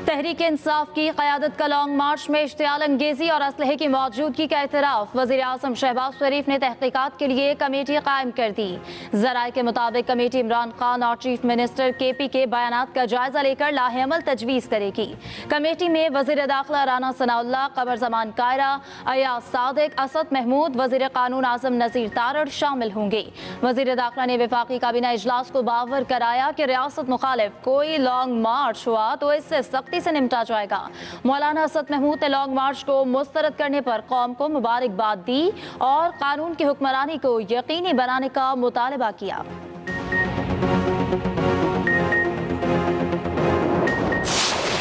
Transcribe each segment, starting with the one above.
तहरीक इंसाफ की क़यादत का लॉन्ग मार्च में इश्तियाल अंगेज़ी और असलहे की मौजूदगी का एतराफ़। वज़ीर आज़म शहबाज शरीफ ने तहक़ीक़ात के लिए कमेटी कायम कर दी। ज़राए के मुताबिक कमेटी इमरान खान और चीफ मिनिस्टर KP के बयानात का जायज़ा लेकर लाहेअमल तजवीज़ करेगी। कमेटी में वज़ीर दाखिला राना सनाउल्लाह, क़मर ज़मान कायरा, अयाज सादिक, असद महमूद, वज़ीर क़ानून आज़म नज़ीर तारड़ शामिल होंगे। वज़ीर दाखिला ने वफाकी काबीना इजलास को बावर कराया कि रियासत मुखालिफ कोई लॉन्ग मार्च हुआ तो इससे सख्ती से निपटा जाएगा। मौलाना असद महमूद ने लॉन्ग मार्च को मुस्तरद करने पर कौम को मुबारकबाद दी और कानून की हुक्मरानी को यकीनी बनाने का मुतालबा किया।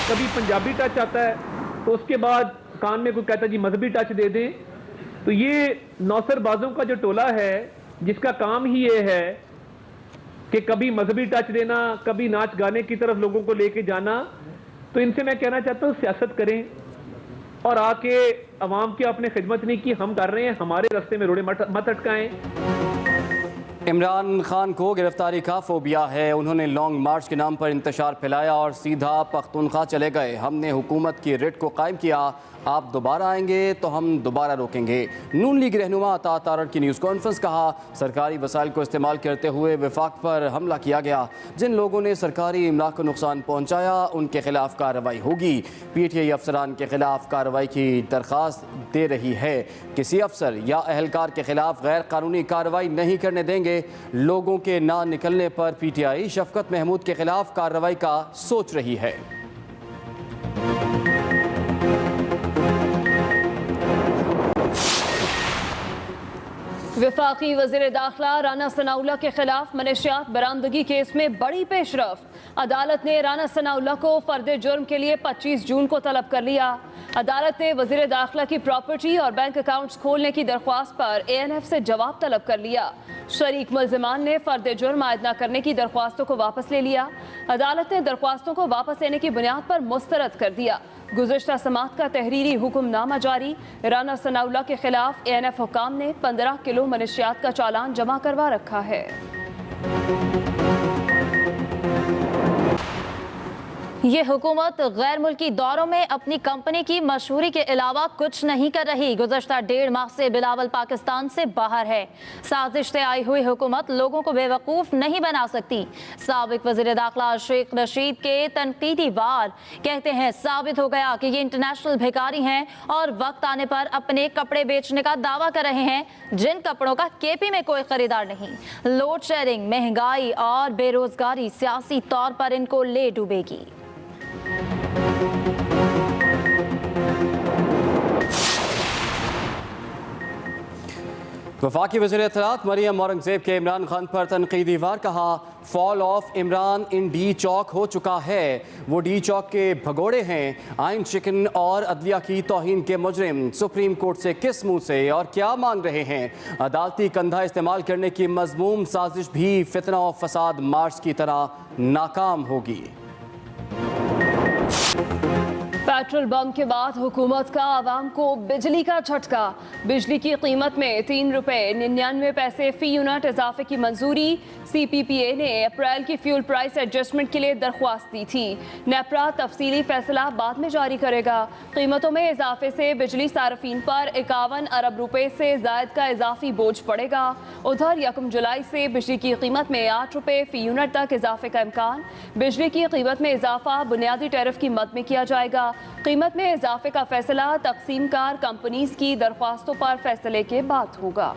कभी पंजाबी टच आता है तो उसके बाद कान में कोई कहता है जी मजहबी टच दे दें। तो ये नौसरबाजों का जो टोला है जिसका काम ही ये है कि कभी मजहबी टच देना, कभी नाच गाने की तरफ लोगों को लेके जाना, तो इनसे मैं कहना चाहता हूँ सियासत करें और आके अवाम की आपने खिदमत नहीं की, हम कर रहे हैं, हमारे रास्ते में रोड़े मत अटकाएं। इमरान खान को गिरफ्तारी का फोबिया है। उन्होंने लॉन्ग मार्च के नाम पर इंतशार फैलाया और सीधा पख्तूनख्वा चले गए। हमने हुकूमत की रिट को कायम किया, आप दोबारा आएंगे तो हम दोबारा रोकेंगे। नून लीग रहनुमा अता तारड़ की न्यूज़ कॉन्फ्रेंस। कहा सरकारी वसाइल को इस्तेमाल करते हुए वफाक पर हमला किया गया। जिन लोगों ने सरकारी इमला को नुकसान पहुँचाया उनके खिलाफ कार्रवाई होगी। PTI अफसरान के खिलाफ कार्रवाई की दरख्वास्त दे रही है। किसी अफसर या अहलकार के खिलाफ गैर कानूनी कार्रवाई नहीं करने देंगे। लोगों के ना निकलने पर PTI शफकत महमूद के खिलाफ कार्रवाई का सोच रही है। वफाकी वज़ीर दाखिला राना सनाउल्लाह के खिलाफ मनशियात बरामदगी केस में बड़ी पेशरफ। अदालत ने राना सनाउल्लाह को फर्द जुर्म के लिए 25 जून को तलब कर लिया। अदालत ने वज़ीर दाखिला की प्रॉपर्टी और बैंक अकाउंट्स खोलने की दरख्वास्त पर ANF से जवाब तलब कर लिया। शरीक मुल्ज़िमान ने फर्द जुर्म आयद न करने की दरख्वास्तों को वापस ले लिया। अदालत ने दरख्वास्तों को वापस लेने की बुनियाद पर मुस्तरद कर दिया। गुज़श्ता समात का तहरीरी हुक्मनामा जारी। राना सनाउल्लाह के खिलाफ ANF हुकाम ने 15 किलो मनशियात का चालान जमा करवा रखा है। ये हुकूमत गैर मुल्की दौरों में अपनी कंपनी की मशहूरी के अलावा कुछ नहीं कर रही। गुज़श्ता 1.5 माह से बिलावल पाकिस्तान से बाहर है। साजिश से आई हुई हुकूमत लोगों को बेवकूफ़ नहीं बना सकती। साबिक वज़ीर दाखिला शेख रशीद के तनकीदी वार कहते हैं साबित हो गया कि ये इंटरनेशनल भिखारी हैं और वक्त आने पर अपने कपड़े बेचने का दावा कर रहे हैं, जिन कपड़ों का KP में कोई खरीदार नहीं। लोड शेयरिंग, महंगाई और बेरोजगारी सियासी तौर पर इनको ले डूबेगी। वफाकी वज़ीर इत्तलात मरियम औरंगज़ेब के इमरान खान पर तनकीदी वार। कहा fall of Imran in D चौक हो चुका है। वो D चौक के भगोड़े हैं, आइन शिकन और अदलिया की तौहीन के मुजरिम। सुप्रीम कोर्ट से किस मुंह से और क्या मांग रहे हैं? अदालती कंधा इस्तेमाल करने की मज़मूम साजिश भी फितना और फसाद मार्च की तरह नाकाम होगी। पेट्रोल बम के बाद हुकूमत का आवाम को बिजली का झटका। बिजली की कीमत में 3 रुपये 99 पैसे फी यूनिट इजाफे की मंजूरी। CPPA ने अप्रैल की फ्यूल प्राइस एडजस्टमेंट के लिए दरख्वास्त दी थी। नेपरा तफसीली फैसला बाद में जारी करेगा। कीमतों में इजाफे से बिजली सार्फिन पर 51 अरब रुपए से जायद का इजाफी बोझ पड़ेगा। उधर 1 जुलाई से बिजली की कीमत में 8 रुपये फी यूनिट तक इजाफे का इम्कान। बिजली की कीमत में इजाफा बुनियादी टैरिफ की मद में किया जाएगा। कीमत में इजाफे का फैसला तकसीम कार कंपनीज की दरख्वास्तों पर फैसले के बाद होगा।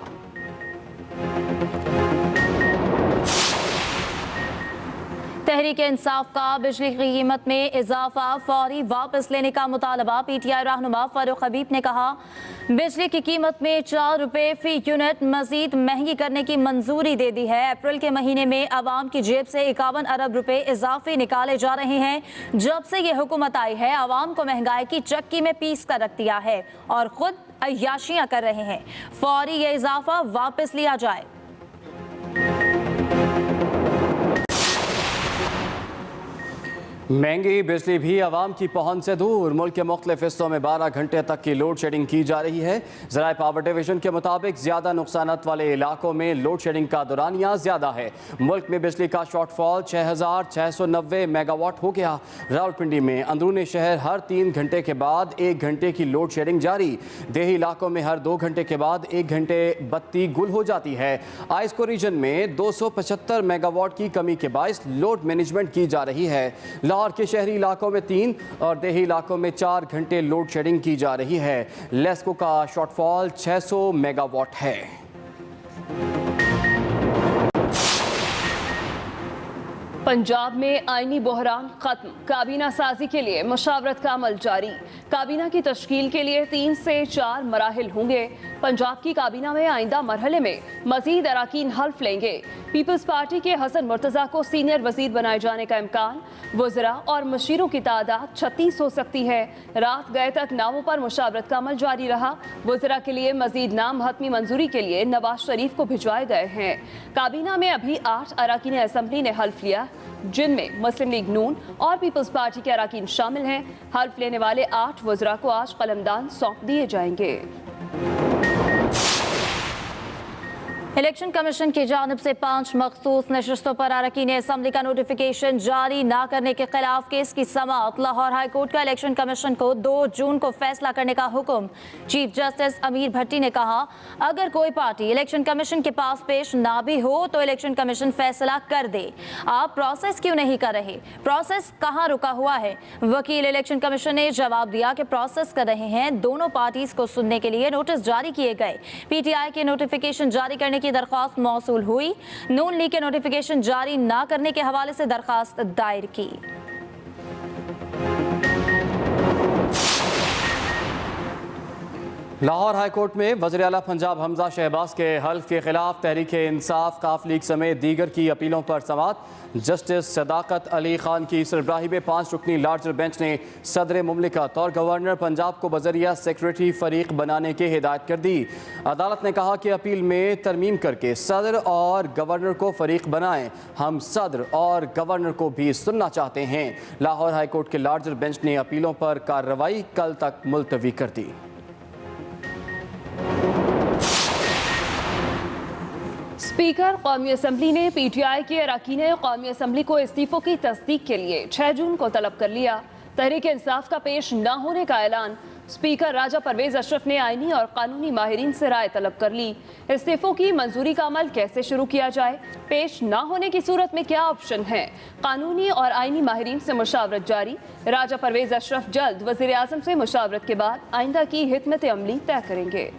तहरीक इंसाफ का बिजली की कीमत में इजाफा फौरी वापस लेने का मुतालबा। PTI रहनुमा फारूक हबीब ने कहा बिजली की कीमत में 4 रुपये फी यूनिट मजीद महंगी करने की मंजूरी दे दी है। अप्रैल के महीने में आवाम की जेब से 51 अरब रुपए इजाफी निकाले जा रहे हैं। जब से ये हुकूमत आई है आवाम को महंगाई की चक्की में पीस कर रख दिया है और खुद अय्याशियां कर रहे हैं। फौरी ये इजाफा वापस लिया जाए। महंगी बिजली भी आवाम की पहुंच से दूर। मुल्क के मुख्तलिफ हिस्सों में 12 घंटे तक की लोड शेडिंग की जा रही है। ज़राए पावर डिवीजन के मुताबिक ज़्यादा नुकसानात वाले इलाकों में लोड शेडिंग का दौरानिया ज़्यादा है। मुल्क में बिजली का शॉर्टफॉल 6,690 मेगावाट हो गया। रावलपिंडी में अंदरूनी शहर हर 3 घंटे के बाद 1 घंटे की लोड शेडिंग जारी। देही इलाकों में हर 2 घंटे के बाद 1 घंटे बत्ती गुल हो जाती है। आइस्को रीजन में 275 मेगावाट की कमी के बायस लोड मैनेजमेंट की जा रही है। लाहौर के शहरी इलाकों में 3 और देही इलाकों में 4 घंटे लोड शेडिंग की जा रही है। लेस्को का शॉर्टफॉल 600 मेगावाट है। पंजाब में आईनी बहरान खत्म, काबीना साजी के लिए मुशावरत का अमल जारी। काबीना की तश्कील के लिए 3 से 4 मराहिल होंगे। पंजाब की काबीना में आइंदा मरहले में मजीद अराकीन हल्फ लेंगे। पीपल्स पार्टी के हसन मुर्तज़ा को सीनियर वजीर बनाए जाने का इम्कान। वज़रा और मशीरों की तादाद 36 हो सकती है। रात गए तक नामों पर मुशावरत का अमल जारी रहा। वज़रा के लिए मजीद नाम हतमी मंजूरी के लिए नवाज शरीफ को भिजवाए गए हैं। काबीना में अभी 8 अराकीन असम्बली ने हल्फ लिया, जिनमें मुस्लिम लीग नून और पीपल्स पार्टी के अराकीन शामिल हैं। हल्फ लेने वाले 8 वज़रा को आज कलमदान सौंप दिए जाएंगे। इलेक्शन कमीशन की जानिब से 5 मखसूस नशस्तों पर अरकान असम्बली का नोटिफिकेशन जारी न करने के खिलाफ केस की समाअत। लाहौर हाई कोर्ट का इलेक्शन कमीशन को 2 जून को फैसला करने का हुक्म। चीफ जस्टिस अमीर भट्टी ने कहा, अगर कोई पार्टी इलेक्शन कमीशन के पास पेश ना भी हो तो इलेक्शन कमीशन फैसला कर दे। आप प्रोसेस क्यों नहीं कर रहे? प्रोसेस कहाँ रुका हुआ है? वकील इलेक्शन कमीशन ने जवाब दिया कि प्रोसेस कर रहे हैं। दोनों पार्टीज को सुनने के लिए नोटिस जारी किए गए। PTI के नोटिफिकेशन जारी करने की दरख्वास्त मौसूल हुई। नून लीग के नोटिफिकेशन जारी न करने के हवाले से दरख्वास्त दायर की। लाहौर हाई कोर्ट में वज़ीर आला पंजाब हमजा शहबाज के हल्फ के खिलाफ तहरीक इंसाफ, काफ लीग समेत दीगर की अपीलों पर समाअत। जस्टिस सदाकत अली खान की सरबराही में 5 रुकनी लार्जर बेंच ने सदर मुमलिकत और गवर्नर पंजाब को बजरिया सेक्रेटरी फरीक बनाने की हिदायत कर दी। अदालत ने कहा कि अपील में तरमीम करके सदर और गवर्नर को फरीक बनाएं। हम सदर और गवर्नर को भी सुनना चाहते हैं। लाहौर हाई कोर्ट के लार्जर बेंच ने अपीलों पर कार्रवाई कल तक मुलतवी कर दी। स्पीकर कौमी असम्बली ने PTI के अरकान कौमी असम्बली को इस्तीफों की तस्दीक के लिए 6 जून को तलब कर लिया। तहरीक इंसाफ का पेश न होने का ऐलान। स्पीकर राजा परवेज अशरफ ने आईनी और कानूनी माहिरीन से राय तलब कर ली। इस्तीफों की मंजूरी का अमल कैसे शुरू किया जाए? पेश न होने की सूरत में क्या ऑप्शन है? कानूनी और आईनी माहिरीन से मुशावरत जारी। राजा परवेज अशरफ जल्द वज़ीर आज़म से मुशावरत के बाद आइंदा की हिकमत अमली तय करेंगे।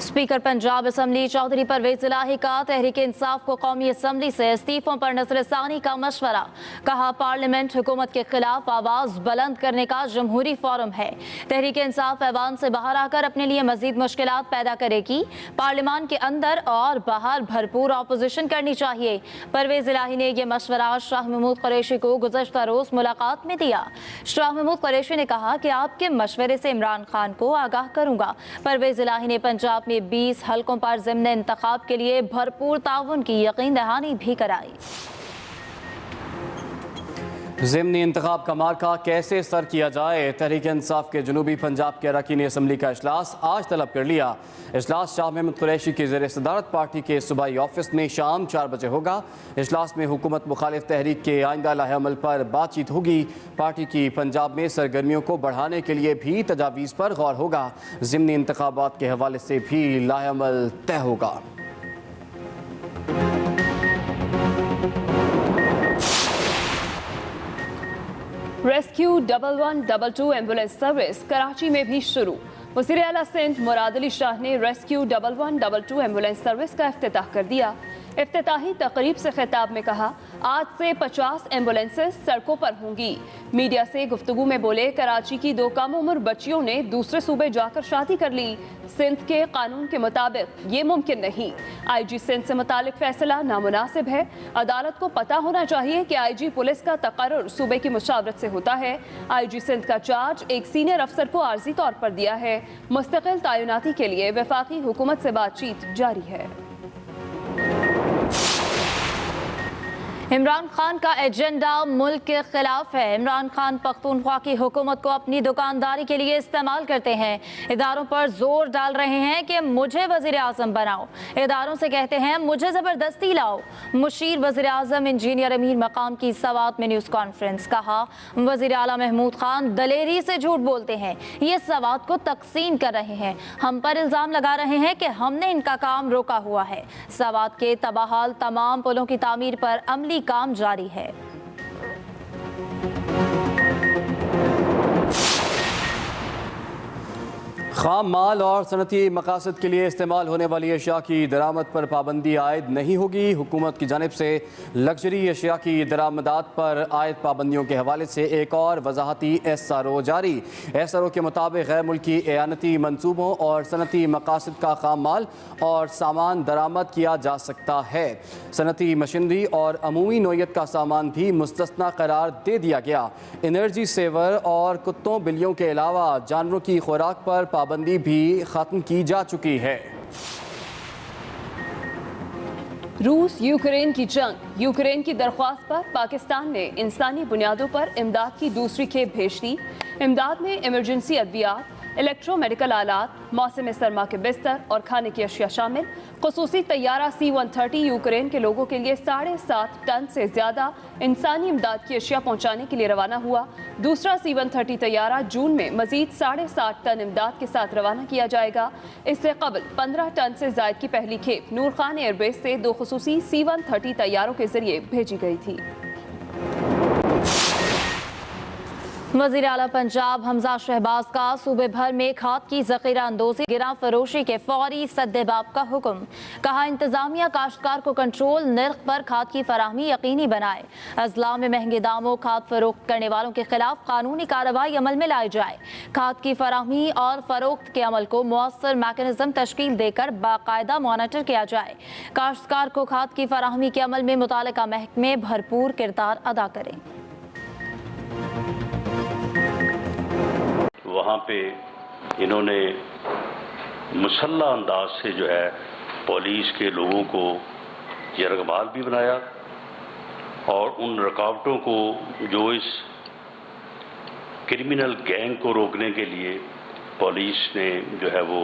स्पीकर पंजाब असम्बली चौधरी परवेज इलाही का तहरीक इंसाफ को कौमी असम्बली से इस्तीफों पर नजरसानी का मशवरा। कहा, पार्लियामेंट हुकूमत के खिलाफ आवाज बुलंद करने का जमहूरी फोरम है। तहरीक इंसाफ ऐवान से बाहर आकर अपने लिए मजीद मुश्किलात पैदा करेगी। पार्लियामान के अंदर और बाहर भरपूर अपोजिशन करनी चाहिए। परवेज इलाही ने यह मशवरा शाह महमूद कुरैशी को गुज़श्ता रोज मुलाकात में दिया। शाह महमूद कुरैशी ने कहा कि आपके मशवरे से इमरान खान को आगाह करूंगा। परवेज इलाही ने पंजाब में 20 हलकों पर ज़िम्न इंतखाब के लिए भरपूर ताउन की यकीन दहानी भी कराई। ज़िम्नी इंतखाब का मार्का कैसे सर किया जाए? तहरीक इंसाफ के जनूबी पंजाब के अरकान असम्बली का इजलास आज तलब कर लिया। इजलास शाह महमूद कुरैशी की ज़ेर सदारत पार्टी के सूबाई ऑफिस में शाम 4 बजे होगा। इजलास में हुकूमत मुखालिफ तहरीक के आइंदा लाहे अमल पर बातचीत होगी। पार्टी की पंजाब में सरगर्मियों को बढ़ाने के लिए भी तजावीज़ पर गौर होगा। ज़िम्नी इंतखाबात के हवाले से भी लाहे अमल तय होगा। रेस्क्यू 1122 एम्बुलेंस सर्विस कराची में भी शुरू। वज़ीर आला सिंध मुराद अली शाह ने रेस्क्यू 1122 एम्बुलेंस सर्विस का इफ्तिताह कर दिया। इफ्तिताही तकरीब से खिताब में कहा, आज से 50 एम्बुलेंसेस सड़कों पर होंगी। मीडिया से गुफ्तगू में बोले, कराची की 2 कम उम्र बच्चियों ने दूसरे सूबे जाकर शादी कर ली। सिंध के कानून के मुताबिक ये मुमकिन नहीं। IG सिंध से मुतालिक फैसला नामुनासिब है। अदालत को पता होना चाहिए कि IG पुलिस का तकर्रुर सूबे की मुशावरत से होता है। IG सिंध का चार्ज एक सीनियर अफसर को आर्जी तौर पर दिया है। मुस्तकिल तैनाती के लिए वफाकी हुकूमत से बातचीत जारी है। इमरान खान का एजेंडा मुल्क के खिलाफ है। इमरान खान पख्तूनख्वा की हुकूमत को अपनी दुकानदारी के लिए इस्तेमाल करते हैं। इदारों पर जोर डाल रहे हैं कि मुझे वजीर आजम बनाओ। इदारों से कहते हैं मुझे ज़बरदस्ती लाओ। मुशीर वजीर आजम इंजीनियर अमीर मकाम की सवात में न्यूज़ कॉन्फ्रेंस। कहा वजीर आला महमूद खान दलेरी से झूठ बोलते हैं, ये सवात को तकसीम कर रहे हैं। हम पर इल्ज़ाम लगा रहे हैं कि हमने इनका काम रोका हुआ है। सवात के तबाहाल तमाम पुलों की तामीर पर अमली काम जारी है। खाम माल और सनती मकासद के लिए इस्तेमाल होने वाली अशिया की दरामद पर पाबंदी आयद नहीं होगी। हुकूमत की जानिब से लग्जरी अशिया की दरामदात पर आयद पाबंदियों के हवाले से एक और वजाहती SRO जारी। SRO के मुताबिक गैर मुल्की एयानती मनसूबों और सनती मकासद का खाम माल और सामान दरामद किया जा सकता है। सनती मशीनरी और अमूमी नोयत का सामान भी मुस्तस्ना करार दे दिया गया। एनर्जी सेवर और कुत्तों बिल्लियों के अलावा जानवरों की खुराक पर पाबंदी भी खत्म की जा चुकी है। रूस यूक्रेन की जंग। यूक्रेन की दरख्वास्त पर पाकिस्तान ने इंसानी बुनियादों पर इमदाद की दूसरी खेप भेज दी। इमदाद में इमरजेंसी अद्वियात, इलेक्ट्रो मेडिकल आलात, मौसम सरमा के बिस्तर और खाने की अशिया शामिल। खुसूसी तैयारा C-130 यूक्रेन के लोगों के लिए 7.5 टन से ज़्यादा इंसानी इमदाद की अशिया पहुँचाने के लिए रवाना हुआ। दूसरा C-130 तैयारा जून में मज़ीद 7.5 टन इमदाद के साथ रवाना किया जाएगा। इससे कबल 15 टन से ज़ायद की पहली खेप नूर खान एयरबेस से 2 खुसूसी C-130 तैयारों के जरिए भेजी गई थी। वज़ीर आला पंजाब हमजा शहबाज का सूबे भर में खाद की ज़ख़ीरा अंदोज़ी गिरा फरोशी के फौरी सद्देबाब का हुक्म। कहा इंतज़ामिया काश्तकार को कंट्रोल निर्ख पर खाद की फराहमी यकीनी बनाए। अजला में महंगे दामों खाद फरोख्त करने वालों के खिलाफ कानूनी कार्रवाई अमल में लाई जाए। खाद की फराहमी और फरोख्त के अमल को मुअस्सर मैकेनिज़्म तश्कील देकर बाकायदा मॉनिटर किया जाए। काश्तकार को खाद की फराहमी के अमल में मुतालिका महकमे भरपूर किरदार अदा करें। वहाँ पे इन्होंने मुसल्ला अंदाज से जो है पुलिस के लोगों को यरगमाल भी बनाया और उन रुकावटों को जो इस क्रिमिनल गैंग को रोकने के लिए पुलिस ने जो है वो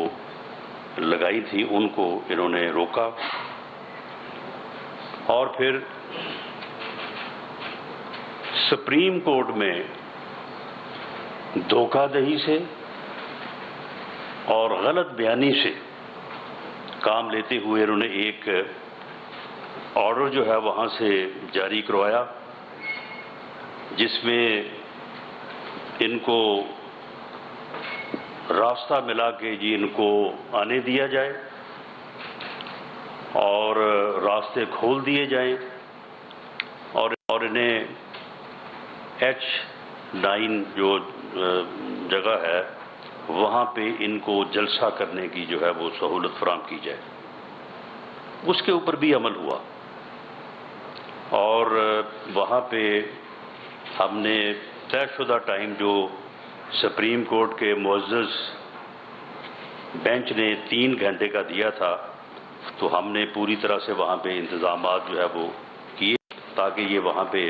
लगाई थी उनको इन्होंने रोका। और फिर सुप्रीम कोर्ट में धोखाधड़ी से और गलत बयानी से काम लेते हुए इन्होंने एक ऑर्डर जो है वहाँ से जारी करवाया जिसमें इनको रास्ता मिला कि जी इनको आने दिया जाए और रास्ते खोल दिए जाएं और इन्हें H9 जो जगह है वहाँ पे इनको जलसा करने की जो है वो सहूलत फराहम की जाए। उसके ऊपर भी अमल हुआ और वहाँ पे हमने तयशुदा टाइम जो सुप्रीम कोर्ट के मुअज़्ज़ज़ बेंच ने 3 घंटे का दिया था तो हमने पूरी तरह से वहाँ पे इंतज़ामात जो है वो किए ताकि ये वहाँ पे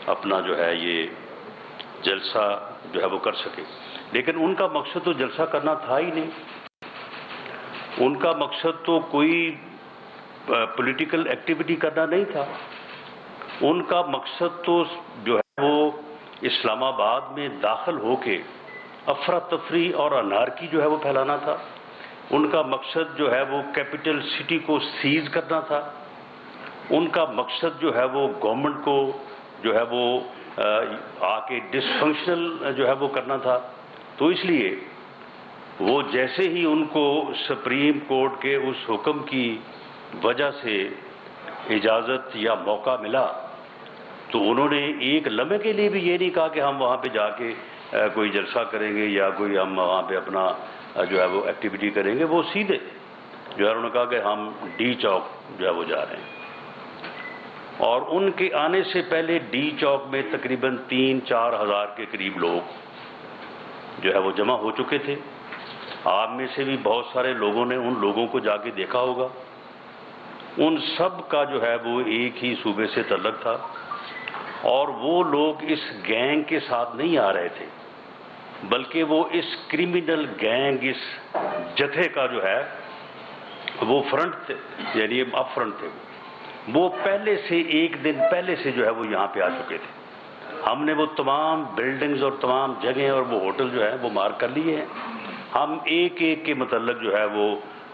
अपना जो है ये जलसा जो है वो कर सके। लेकिन उनका मकसद तो जलसा करना था ही नहीं। उनका मकसद तो कोई पॉलिटिकल एक्टिविटी करना नहीं था। उनका मकसद तो जो है वो इस्लामाबाद में दाखिल होके अफरा तफरी और अनारकी जो है वो फैलाना था। उनका मकसद जो है वो कैपिटल सिटी को सीज करना था। उनका मकसद जो है वो गवर्नमेंट को जो है वो आके डिसफंक्शनल जो है वो करना था। तो इसलिए वो जैसे ही उनको सुप्रीम कोर्ट के उस हुक्म की वजह से इजाज़त या मौका मिला तो उन्होंने एक लम्हे के लिए भी ये नहीं कहा कि हम वहाँ पे जाके कोई जलसा करेंगे या कोई हम वहाँ पे अपना जो है वो एक्टिविटी करेंगे। वो सीधे जो है उन्होंने कहा कि हम डी चौक जो है वो जा रहे हैं। और उनके आने से पहले डी चौक में तकरीबन 3-4 हज़ार के करीब लोग जो है वो जमा हो चुके थे। आप में से भी बहुत सारे लोगों ने उन लोगों को जाके देखा होगा। ان سب کا جو ہے وہ ایک ہی صوبے سے تعلق تھا، اور وہ لوگ اس گینگ کے ساتھ نہیں آ رہے تھے، بلکہ وہ اس کرمنل گینگ، اس جتھے کا جو ہے وہ فرنٹ تھے، یعنی اپ فرنٹ تھے۔ وہ پہلے سے ایک دن پہلے سے جو ہے وہ یہاں پہ آ چکے تھے۔ ہم نے وہ تمام بلڈنگز اور تمام جگہیں اور وہ ہوٹل جو ہے وہ مارک کر لیے ہیں۔ ہم ایک ایک کے متعلق جو ہے وہ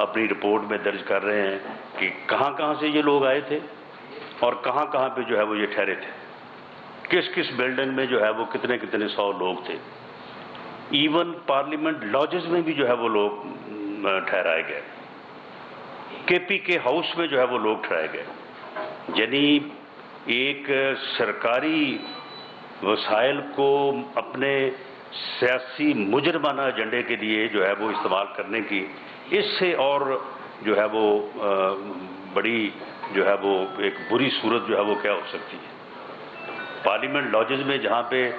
اپنی رپورٹ میں درج کر رہے ہیں کہ کہاں کہاں سے یہ لوگ آئے تھے اور کہاں کہاں پہ جو ہے وہ یہ ٹھہرے تھے، کس کس بلڈنگ میں جو ہے وہ کتنے کتنے 100 لوگ تھے۔ ایون پارلیمنٹ لاجز میں بھی جو ہے وہ لوگ ٹھہرائے گئے، کے پی کے ہاؤس میں جو ہے وہ لوگ ٹھہرائے گئے۔ یعنی ایک سرکاری وسائل کو اپنے سیاسی مجرمانہ ایجنڈے کے لیے جو ہے وہ استعمال کرنے کی اس سے اور جو ہے وہ بڑی جو ہے وہ ایک بری صورت جو ہے وہ کیا ہو سکتی ہے۔ پارلیمنٹ لاجز میں جہاں پہ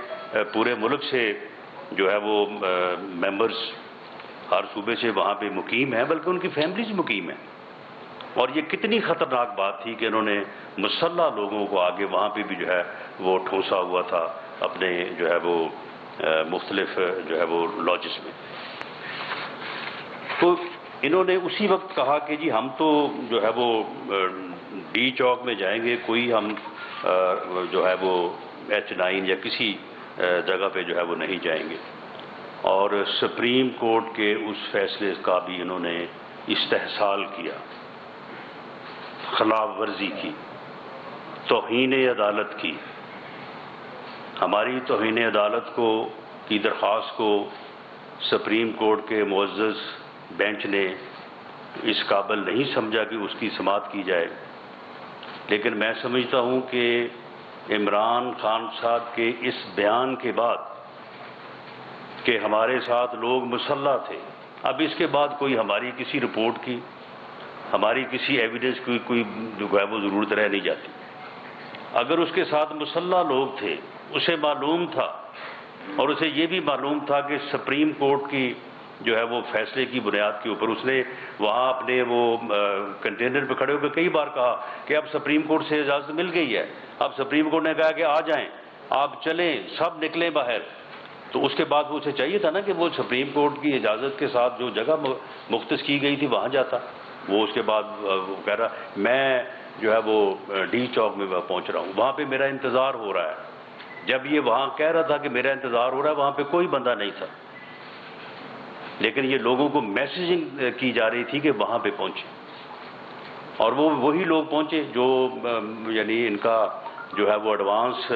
پورے ملک سے جو ہے وہ ممبرز ہر صوبے سے وہاں پہ مقیم ہیں، بلکہ ان کی فیملیز مقیم ہیں، اور یہ کتنی خطرناک بات تھی کہ انہوں نے مسلح لوگوں کو آگے وہاں پہ بھی جو ہے وہ ٹھونسا ہوا تھا اپنے جو ہے وہ مختلف جو ہے وہ لاجز میں۔ تو انہوں نے اسی وقت کہا کہ جی ہم تو جو ہے وہ ڈی چوک میں جائیں گے، کوئی ہم جو ہے وہ H9 یا کسی جگہ پہ جو ہے وہ نہیں جائیں گے، اور سپریم کورٹ کے اس فیصلے کا بھی انہوں نے استحصال کیا، خلاف ورزی کی، توہین عدالت کی۔ ہماری توہین عدالت کی درخواست کو سپریم کورٹ کے معزز بینچ نے اس قابل نہیں سمجھا کہ اس کی سماعت کی جائے، لیکن میں سمجھتا ہوں کہ عمران خان صاحب کے اس بیان کے بعد کہ ہمارے ساتھ لوگ مسلح تھے، اب اس کے بعد کوئی ہماری کسی رپورٹ کی، ہماری کسی ایویڈنس کی کوئی جو ہے وہ ضرورت رہ نہیں جاتی۔ اگر اس کے ساتھ مسلح لوگ تھے، اسے معلوم تھا، اور اسے یہ بھی معلوم تھا کہ سپریم کورٹ کی جو ہے وہ فیصلے کی بنیاد کے اوپر اس نے وہاں اپنے وہ کنٹینر پہ کھڑے ہو کے کئی بار کہا کہ اب سپریم کورٹ سے اجازت مل گئی ہے، اب سپریم کورٹ نے کہا کہ آ جائیں، آپ چلیں، سب نکلیں باہر۔ تو اس کے بعد وہ اسے چاہیے تھا نا کہ وہ سپریم کورٹ کی اجازت کے ساتھ جو جگہ مختص کی گئی تھی وہاں جاتا۔ وہ اس کے بعد وہ کہہ رہا میں جو ہے وہ ڈی چوک میں پہنچ رہا ہوں، وہاں پہ میرا انتظار ہو رہا ہے۔ جب یہ وہاں کہہ رہا تھا کہ میرا انتظار ہو رہا ہے، وہاں پہ کوئی بندہ نہیں تھا، لیکن یہ لوگوں کو میسیجنگ کی جا رہی تھی کہ وہاں پہ پہنچے، اور وہ وہی لوگ پہنچے جو یعنی ان کا جو ہے وہ ایڈوانس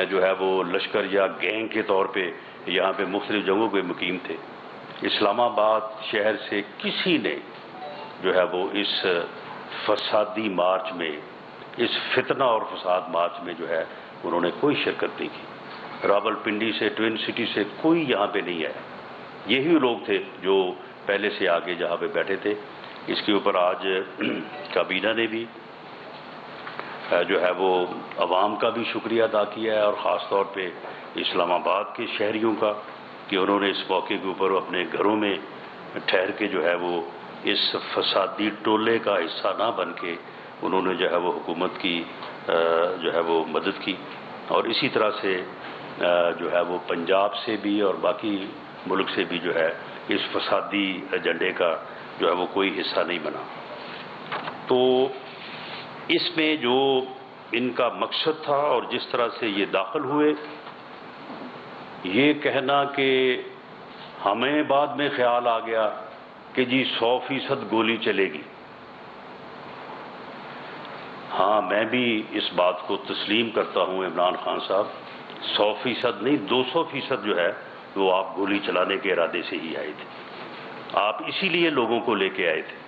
جو ہے وہ لشکر یا گینگ کے طور پہ یہاں پہ مختلف جگہوں پہ مقیم تھے۔ اسلام آباد شہر سے کسی نے جو ہے وہ اس فسادی مارچ میں، اس فتنہ اور فساد مارچ میں جو ہے انہوں نے کوئی شرکت نہیں کی۔ راولپنڈی سے، ٹوئن سٹی سے کوئی یہاں پہ نہیں آیا، یہی لوگ تھے جو پہلے سے آگے جہاں پہ بیٹھے تھے۔ اس کے اوپر آج کابینہ نے بھی جو ہے وہ عوام کا بھی شکریہ ادا کیا ہے، اور خاص طور پہ اسلام آباد کے شہریوں کا کہ انہوں نے اس موقع کے اوپر اپنے گھروں میں ٹھہر کے جو ہے وہ اس فسادی ٹولے کا حصہ نہ بن کے انہوں نے جو ہے وہ حکومت کی جو ہے وہ مدد کی، اور اسی طرح سے جو ہے وہ پنجاب سے بھی اور باقی ملک سے بھی جو ہے اس فسادی ایجنڈے کا جو ہے وہ کوئی حصہ نہیں بنا۔ تو اس میں جو ان کا مقصد تھا اور جس طرح سے یہ داخل ہوئے، یہ کہنا کہ ہمیں بعد میں خیال آ گیا کہ جی 100% گولی چلے گی، ہاں میں بھی اس بات کو تسلیم کرتا ہوں عمران خان صاحب، 100% نہیں 200% جو ہے وہ آپ گولی چلانے کے ارادے سے ہی آئے تھے۔ آپ اسی لیے لوگوں کو لے کے آئے تھے۔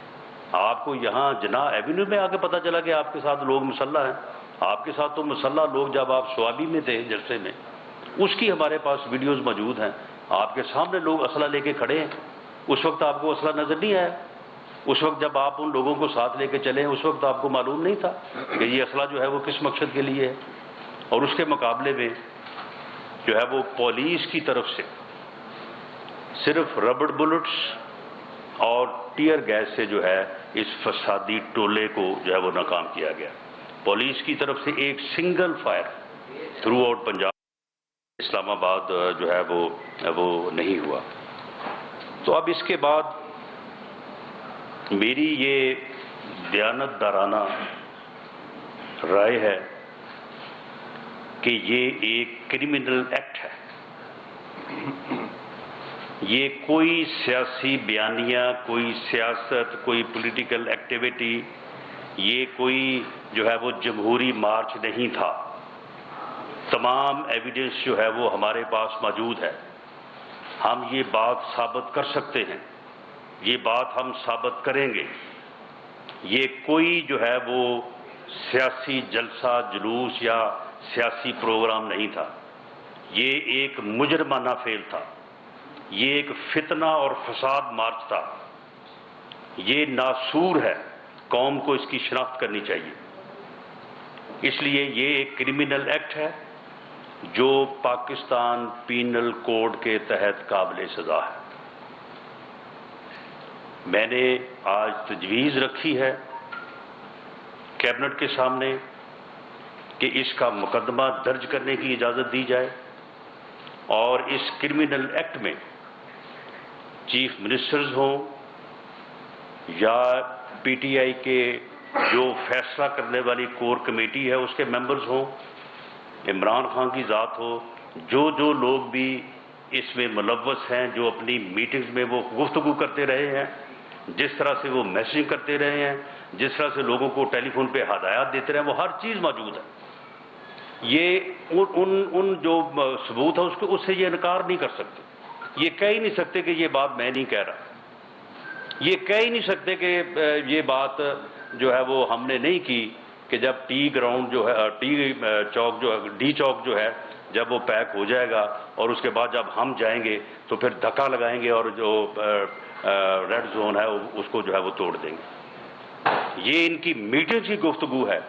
آپ کو یہاں جناح ایوینیو میں آ کے پتہ چلا کہ آپ کے ساتھ لوگ مسلح ہیں، آپ کے ساتھ تو مسلح لوگ جب آپ سوابی میں تھے جلسے میں، اس کی ہمارے پاس ویڈیوز موجود ہیں، آپ کے سامنے لوگ اسلحہ لے کے کھڑے ہیں، اس وقت آپ کو اسلحہ نظر نہیں آیا؟ اس وقت جب آپ ان لوگوں کو ساتھ لے کے چلے ہیں، اس وقت آپ کو معلوم نہیں تھا کہ یہ اسلحہ جو ہے وہ کس مقصد کے لیے ہے؟ اور اس کے مقابلے میں جو ہے وہ پولیس کی طرف سے صرف ربڑ بلٹس اور ٹیئر گیس سے جو ہے اس فسادی ٹولے کو جو ہے وہ ناکام کیا گیا. پولیس کی طرف سے ایک single fire throw out Punjab Islamabad جو ہے وہ نہیں ہوا. تو اب اس کے بعد میری یہ دیانتدارانہ رائے ہے کہ یہ ایک کرمنل ایکٹ ہے. یہ کوئی سیاسی بیانیہ، کوئی سیاست، کوئی پولیٹیکل ایکٹیویٹی، یہ کوئی جو ہے وہ جمہوری مارچ نہیں تھا. تمام ایویڈنس جو ہے وہ ہمارے پاس موجود ہے. ہم یہ بات ثابت کر سکتے ہیں، یہ بات ہم ثابت کریں گے. یہ کوئی جو ہے وہ سیاسی جلسہ جلوس یا سیاسی پروگرام نہیں تھا. یہ ایک مجرمانہ فعل تھا. یہ ایک فتنہ اور فساد مارچ تھا. یہ ناسور ہے. قوم کو اس کی شناخت کرنی چاہیے. اس لیے یہ ایک کرمنل ایکٹ ہے جو پاکستان پینل کوڈ کے تحت قابل سزا ہے. میں نے آج تجویز رکھی ہے کیبنٹ کے سامنے کہ اس کا مقدمہ درج کرنے کی اجازت دی جائے اور اس کرمنل ایکٹ میں چیف منسٹرز ہوں یا پی ٹی آئی کے جو فیصلہ کرنے والی کور کمیٹی ہے اس کے ممبرز ہوں، عمران خان کی ذات ہو، جو لوگ بھی اس میں ملوث ہیں، جو اپنی میٹنگز میں وہ گفتگو کرتے رہے ہیں، جس طرح سے وہ میسیجنگ کرتے رہے ہیں، جس طرح سے لوگوں کو ٹیلی فون پہ ہدایات دیتے رہے ہیں، وہ ہر چیز موجود ہے. یہ ان جو ثبوت ہے اس سے یہ انکار نہیں کر سکتے. یہ کہہ ہی نہیں سکتے کہ یہ بات میں نہیں کہہ رہا. یہ کہہ ہی نہیں سکتے کہ یہ بات جو ہے وہ ہم نے نہیں کی کہ جب ٹی گراؤنڈ جو ہے ٹی چوک جو ہے ڈی چوک جو ہے جب وہ پیک ہو جائے گا اور اس کے بعد جب ہم جائیں گے تو پھر دھکا لگائیں گے اور جو ریڈ زون ہے اس کو جو ہے وہ توڑ دیں گے. یہ ان کی میٹنگ کی گفتگو ہے.